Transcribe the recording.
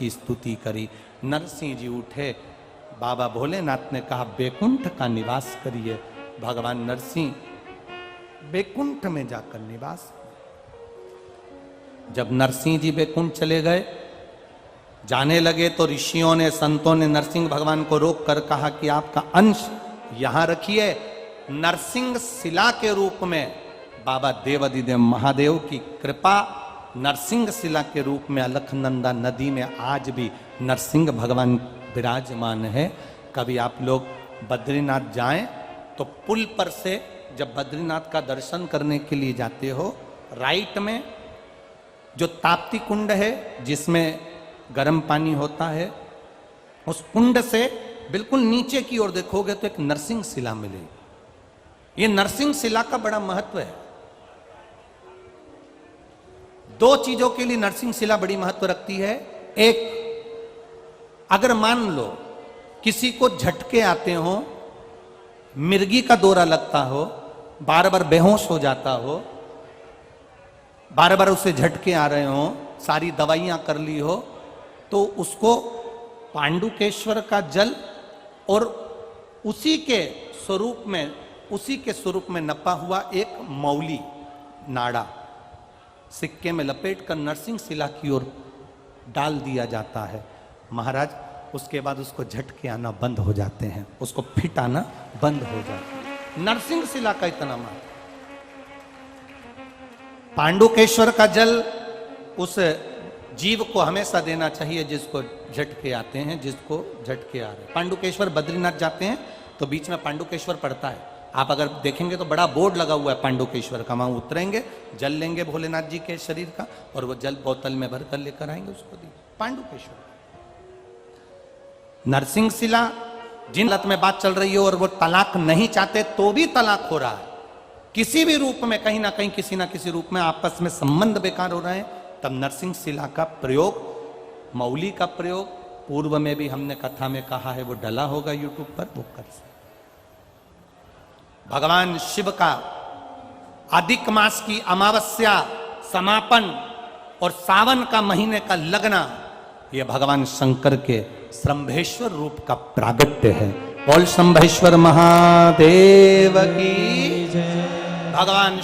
की स्तुति करी। नरसिंह जी उठे, बाबा भोलेनाथ ने कहा बैकुंठ का निवास करिए। भगवान नरसिंह बैकुंठ में जाकर निवास। जब नरसिंह जी बैकुंठ चले गए, जाने लगे तो ऋषियों ने, संतों ने नरसिंह भगवान को रोक कर कहा कि आपका अंश यहां रखिए। नरसिंह शिला के रूप में बाबा देवादिदेव महादेव की कृपा, नरसिंह शिला के रूप में अलकनंदा नदी में आज भी नरसिंह भगवान विराजमान है। कभी आप लोग बद्रीनाथ जाएं तो पुल पर से जब बद्रीनाथ का दर्शन करने के लिए जाते हो, राइट में जो ताप्ती कुंड है जिसमें गर्म पानी होता है, उस कुंड से बिल्कुल नीचे की ओर देखोगे तो एक नरसिंह शिला मिलेगी। ये नरसिंह शिला का बड़ा महत्व है। दो चीजों के लिए नरसिंह शिला बड़ी महत्व रखती है। एक, अगर मान लो किसी को झटके आते हो, मिर्गी का दौरा लगता हो, बार बार बेहोश हो जाता हो, बार बार उसे झटके आ रहे हो, सारी दवाइयां कर ली हो, तो उसको पांडुकेश्वर का जल और उसी के स्वरूप में नपा हुआ एक मौली नाड़ा सिक्के में लपेट कर नरसिंह शिला की ओर डाल दिया जाता है। महाराज, उसके बाद उसको झटके आना बंद हो जाते हैं, उसको फिट आना बंद हो जाता है। नरसिंह शिला का इतना महत्व। पांडुकेश्वर का जल उस जीव को हमेशा देना चाहिए जिसको झटके आते हैं, जिसको झटके आ रहे हैं। पांडुकेश्वर बद्रीनाथ जाते हैं तो बीच में पांडुकेश्वर पड़ता है। आप अगर देखेंगे तो बड़ा बोर्ड लगा हुआ है पांडुकेश्वर का। वहां उतरेंगे, जल लेंगे भोलेनाथ जी के शरीर का और वो जल बोतल में भर कर लेकर आएंगे, उसको दी पांडुकेश्वर। नरसिंह शिला, जिन हालत में बात चल रही है और वो तलाक नहीं चाहते तो भी तलाक हो रहा है, किसी भी रूप में, कहीं ना कहीं किसी ना किसी रूप में आपस में संबंध बेकार हो रहे हैं, तब नरसिंह शिला का प्रयोग, मौली का प्रयोग, पूर्व में भी हमने कथा में कहा है, वो डला होगा यूट्यूब पर, वो कर सकते। भगवान शिव का अधिक मास की अमावस्या समापन और सावन का महीने का लगना, ये भगवान शंकर के शंभेश्वर रूप का प्रागट्य है। बोल शंभेश्वर महादेव की जय। भगवान